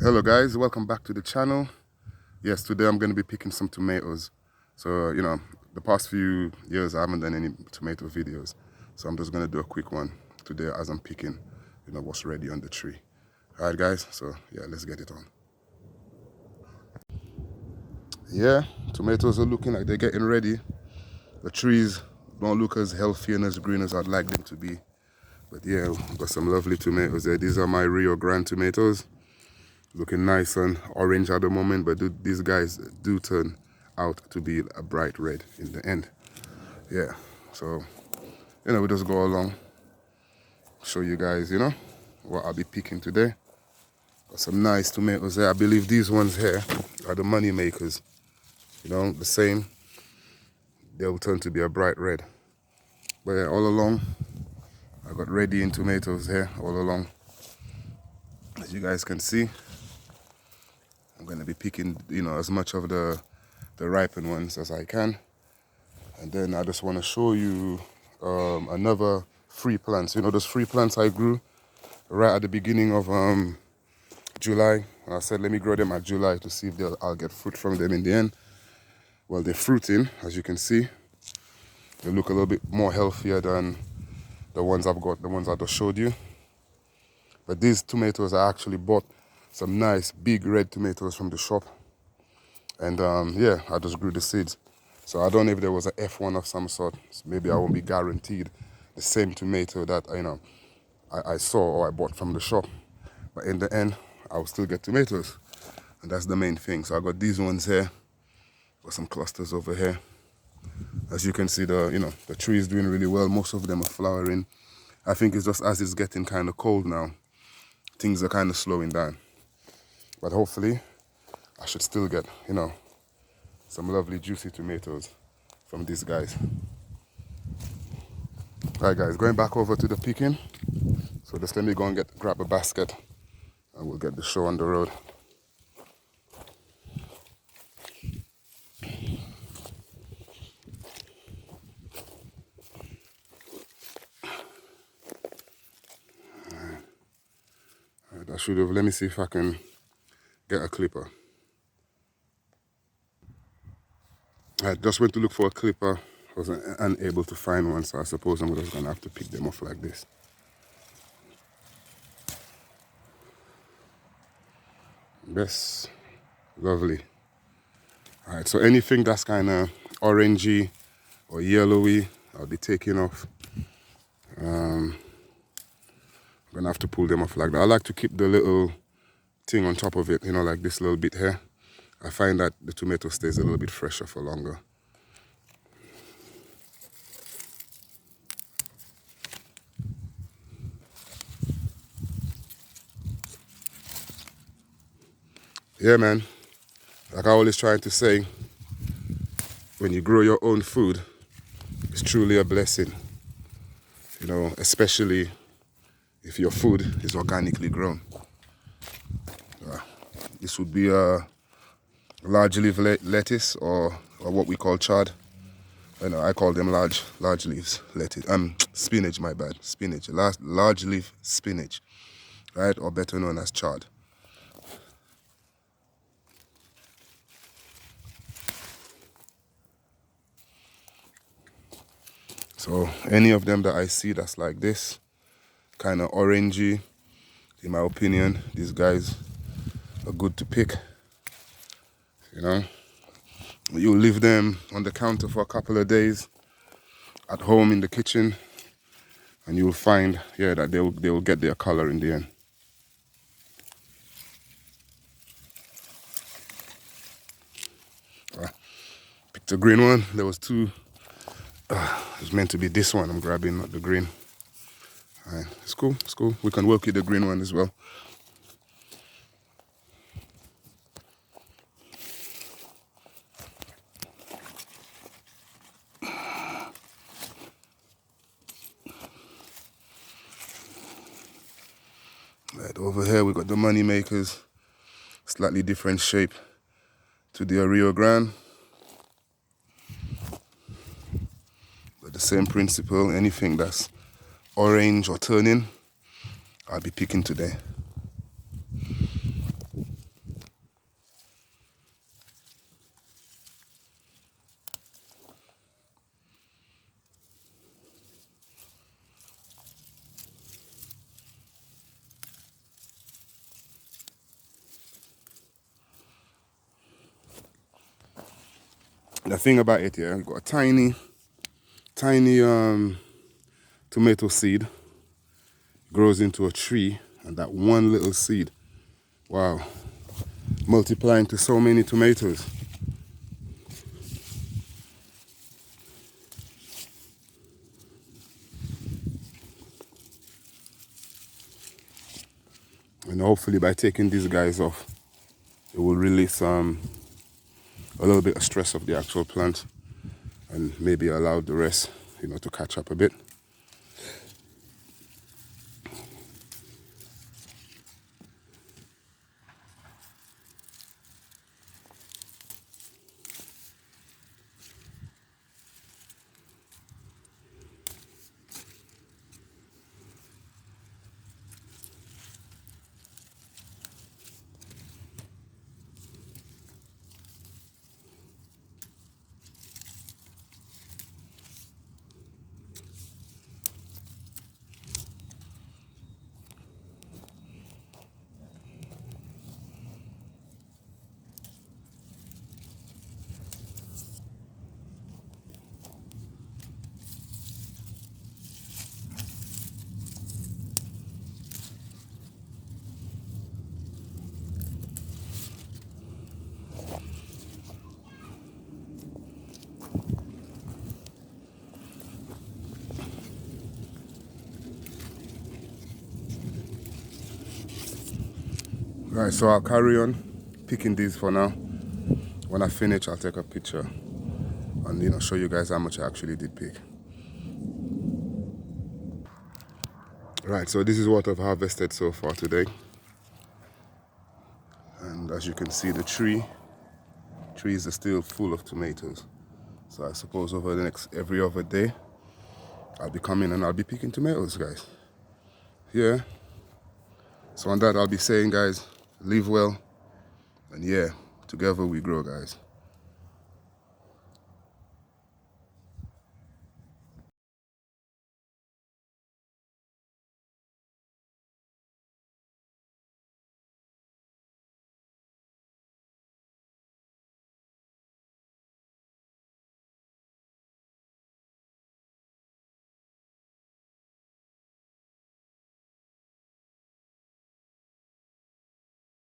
Hello guys, welcome back to the channel. Yes, today I'm going to be picking some tomatoes. So, the past few years I haven't done any tomato videos. So I'm just going to do a quick one today as I'm picking, what's ready on the tree. All right guys, so yeah, let's get it on. Yeah, tomatoes are looking like they're getting ready. The trees don't look as healthy and as green as I'd like them to be. But yeah, we've got some lovely tomatoes there. These are my Rio Grande tomatoes. Looking nice and orange at the moment, but these guys do turn out to be a bright red in the end. Yeah, so we just go along, show you guys what I'll be picking today. Got some nice tomatoes there. I believe these ones here are the money makers, the same. They'll turn to be a bright red. But yeah, all along I got ready in tomatoes here all along. As you guys can see, I'm going to be picking as much of the ripened ones as I can. And then I just want to show you another free plants. Those free plants I grew right at the beginning of July. I said let me grow them at July to see if I'll get fruit from them in the end. Well, they're fruiting, as you can see. They look a little bit more healthier than the ones I've got, the ones I just showed you. But these tomatoes, I actually bought some nice big red tomatoes from the shop. And yeah, I just grew the seeds. So I don't know if there was an F1 of some sort. So maybe I won't be guaranteed the same tomato that I saw or I bought from the shop. But in the end, I will still get tomatoes. And that's the main thing. So I got these ones here. Got some clusters over here. As you can see, the tree is doing really well. Most of them are flowering. I think it's just as it's getting kind of cold now, things are kind of slowing down. But hopefully, I should still get, some lovely juicy tomatoes from these guys. Alright guys, going back over to the picking. So just let me go and grab a basket and we'll get the show on the road. Alright, I should have, let me see if I can get a clipper. I just went to look for a clipper. I was unable to find one, so I suppose I'm just gonna have to pick them off like this. Yes, lovely. All right, so anything that's kind of orangey or yellowy, I'll be taking off. I'm gonna have to pull them off like that. I like to keep the little thing on top of it, like this little bit here. I find that the tomato stays a little bit fresher for longer. Yeah, man. Like I always try to say, when you grow your own food, it's truly a blessing. Especially if your food is organically grown. This would be a large leaf lettuce or what we call chard. I call them large leaves lettuce. Spinach, my bad. Spinach, large leaf spinach, right? Or better known as chard. So any of them that I see that's like this, kind of orangey, in my opinion, these guys are good to pick. You leave them on the counter for a couple of days at home in the kitchen, and you'll find, that they will get their color in the end. Picked a green one. There was two. It was meant to be this one I'm grabbing, not the green. All right, it's cool. It's cool. We can work with the green one as well. Right, over here we got the money makers, slightly different shape to the Rio Grande, but the same principle. Anything that's orange or turning, I'll be picking today. The thing about it, yeah, you got a tiny tomato seed, grows into a tree, and that one little seed, wow, multiplying to so many tomatoes. And hopefully by taking these guys off, it will release a little bit of stress of the actual plant and maybe allow the rest, to catch up a bit. Right, so I'll carry on picking these for now. When I finish, I'll take a picture and show you guys how much I actually did pick. Right, so this is what I've harvested so far today. And as you can see, the trees are still full of tomatoes. So I suppose over the next every other day, I'll be coming and I'll be picking tomatoes, guys. Yeah. So on that, I'll be saying, guys, live well. And yeah, together we grow, guys.